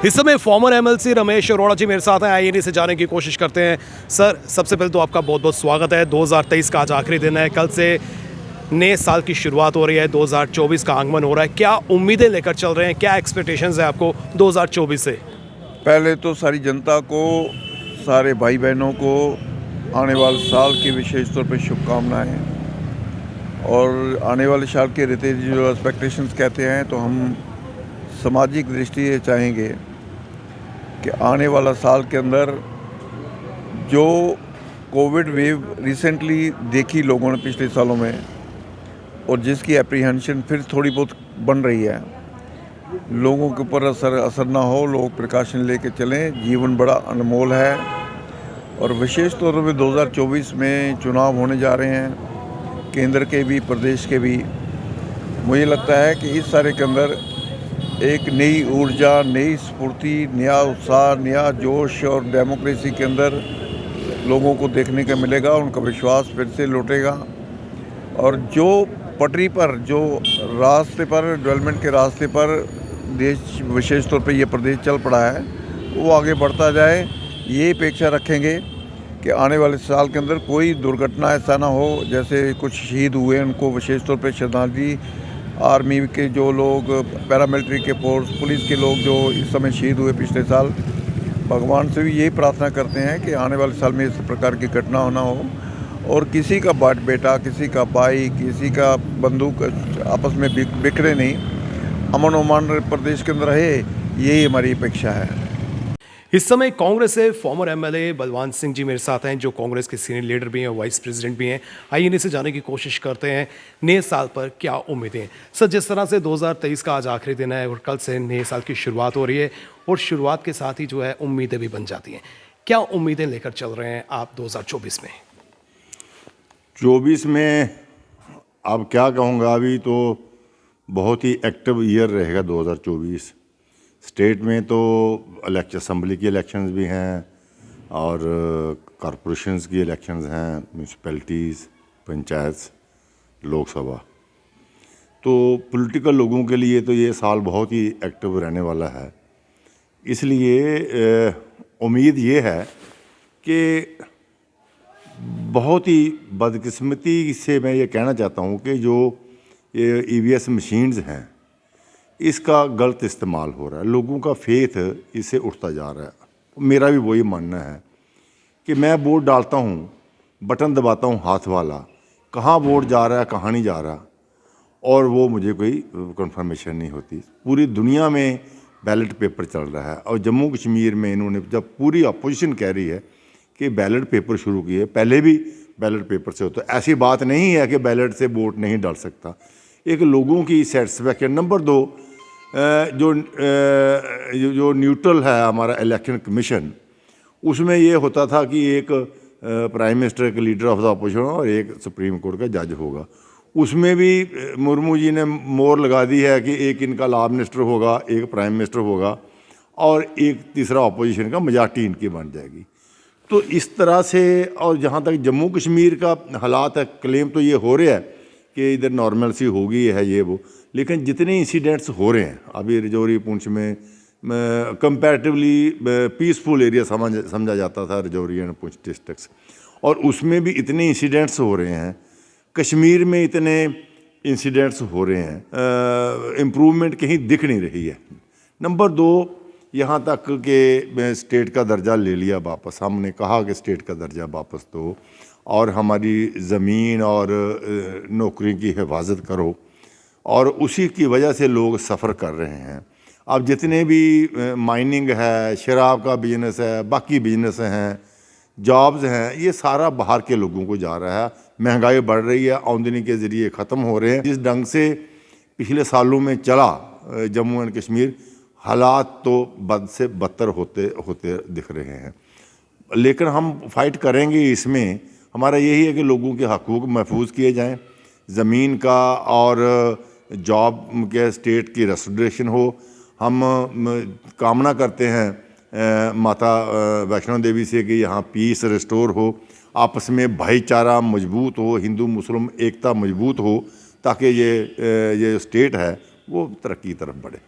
इस समय farmer MLC Ramesh Arora जी मेरे साथ हैं। आइए इन्हीं से जानने की कोशिश करते हैं। सर, सबसे पहले तो आपका बहुत बहुत स्वागत है। 2023 का आज आखिरी दिन है, कल से नए साल की शुरुआत हो रही है, 2024 का आगमन हो रहा है। क्या उम्मीदें लेकर चल रहे हैं, क्या एक्सपेक्टेशंस है आपको 2024 से? पहले तो सारी जनता को, सारे भाई बहनों को आने वाले साल की विशेष तौर पर शुभकामनाएं। और आने वाले साल के रहते जो एक्सपेक्टेशंस कहते हैं, तो हम सामाजिक दृष्टि से चाहेंगे कि आने वाला साल के अंदर जो कोविड वेव रिसेंटली देखी लोगों ने पिछले सालों में, और जिसकी एप्रीहेंशन फिर थोड़ी बहुत बन रही है, लोगों के ऊपर असर ना हो, लोग प्रिकॉशन लेके चलें। जीवन बड़ा अनमोल है। और विशेष तौर पर 2024 में चुनाव होने जा रहे हैं, केंद्र के भी, प्रदेश के भी। मुझे लगता है कि इस सारे के अंदर एक नई ऊर्जा, नई स्फूर्ति, नया उत्साह, नया जोश और डेमोक्रेसी के अंदर लोगों को देखने का मिलेगा। उनका विश्वास फिर से लौटेगा और जो पटरी पर, जो रास्ते पर, डेवलपमेंट के रास्ते पर देश, विशेष तौर पे ये प्रदेश चल पड़ा है, वो आगे बढ़ता जाए। ये अपेक्षा रखेंगे कि आने वाले साल के अंदर कोई दुर्घटना ऐसा ना हो। जैसे कुछ शहीद हुए, उनको विशेष तौर पे श्रद्धांजलि। आर्मी के जो लोग, पैरामिलिट्री के फोर्स, पुलिस के लोग जो इस समय शहीद हुए पिछले साल, भगवान से भी यही प्रार्थना करते हैं कि आने वाले साल में इस प्रकार की घटना ना हो और किसी का बेटा, किसी का भाई, किसी का बंदूक आपस में बिखरे नहीं, अमन ओमान प्रदेश के अंदर रहे। यही हमारी अपेक्षा है। इस समय कांग्रेस से फॉर्मर एमएलए बलवान सिंह जी मेरे साथ हैं, जो कांग्रेस के सीनियर लीडर भी हैं, वाइस प्रेसिडेंट भी हैं। आइए इन्हीं से जानने की कोशिश करते हैं नए साल पर क्या उम्मीदें हैं। सर, जिस तरह से 2023 का आज आखिरी दिन है और कल से नए साल की शुरुआत हो रही है, और शुरुआत के साथ ही जो है उम्मीदें भी बन जाती हैं, क्या उम्मीदें लेकर चल रहे हैं आप 2024 में? 24 में अब क्या कहूँगा, अभी तो बहुत ही एक्टिव ईयर रहेगा 2024। स्टेट में तो असेंबली की इलेक्शंस भी हैं और कॉरपोरेशंस की इलेक्शंस हैं, म्यूनसिपैलिटीज़, पंचायत, लोकसभा। तो पॉलिटिकल लोगों के लिए तो ये साल बहुत ही एक्टिव रहने वाला है। इसलिए उम्मीद ये है कि बहुत ही बदकिस्मती से मैं ये कहना चाहता हूँ कि जो ये ईवीएस मशीन्स हैं, इसका गलत इस्तेमाल हो रहा है। लोगों का फेथ इससे उठता जा रहा है। मेरा भी वही मानना है कि मैं वोट डालता हूँ, बटन दबाता हूँ हाथ वाला, कहाँ वोट जा रहा है, कहाँ नहीं जा रहा, और वो मुझे कोई कंफर्मेशन नहीं होती। पूरी दुनिया में बैलेट पेपर चल रहा है और जम्मू कश्मीर में इन्होंने, जब पूरी अपोजिशन कह रही है कि बैलेट पेपर शुरू किए, पहले भी बैलेट पेपर से होता है, ऐसी बात नहीं है कि बैलेट से वोट नहीं डाल सकता। एक लोगों की सेटिस्फैक्शन। नंबर 2, जो न्यूट्रल है हमारा इलेक्शन कमीशन, उसमें ये होता था कि एक प्राइम मिनिस्टर के लीडर ऑफ द अपोजिशन और एक सुप्रीम कोर्ट का जज होगा। उसमें भी मुर्मू जी ने मोहर लगा दी है कि एक इनका लॉ मिनिस्टर होगा, एक प्राइम मिनिस्टर होगा और एक तीसरा अपोजिशन का, मेजॉरिटी इनकी बन जाएगी। तो इस तरह से, और जहाँ तक जम्मू कश्मीर का हालात है, क्लेम तो ये हो रहा है कि इधर नॉर्मल सी हो गई है ये वो, लेकिन जितने इंसिडेंट्स हो रहे हैं अभी रजौरी, पुंछ में कंपैरेटिवली पीसफुल एरिया समझा जाता था रजौरी एंड पुंछ डिस्ट्रिक्ट्स, और उसमें भी इतने इंसिडेंट्स हो रहे हैं। कश्मीर में इतने इंसिडेंट्स हो रहे हैं, इम्प्रूवमेंट कहीं दिख नहीं रही है। नंबर 2, यहाँ तक कि स्टेट का दर्जा ले लिया वापस। हमने कहा कि स्टेट का दर्जा वापस दो और हमारी ज़मीन और नौकरी की हिफाजत करो, और उसी की वजह से लोग सफ़र कर रहे हैं। अब जितने भी माइनिंग है, शराब का बिजनेस है, बाकी बिजनेस हैं, जॉब्स हैं, ये सारा बाहर के लोगों को जा रहा है। महंगाई बढ़ रही है, आमदनी के ज़रिए ख़त्म हो रहे हैं। जिस ढंग से पिछले सालों में चला जम्मू एंड कश्मीर, हालात तो बद से बदतर होते होते दिख रहे हैं। लेकिन हम फाइट करेंगे। इसमें हमारा यही है कि लोगों के हकूक़ महफूज किए जाएं, ज़मीन का और जॉब के, स्टेट की रेस्टोरेशन हो। हम कामना करते हैं माता वैष्णो देवी से कि यहाँ पीस रिस्टोर हो, आपस में भाईचारा मजबूत हो, हिंदू मुस्लिम एकता मजबूत हो, ताकि ये स्टेट है वो तरक्की की तरफ बढ़े।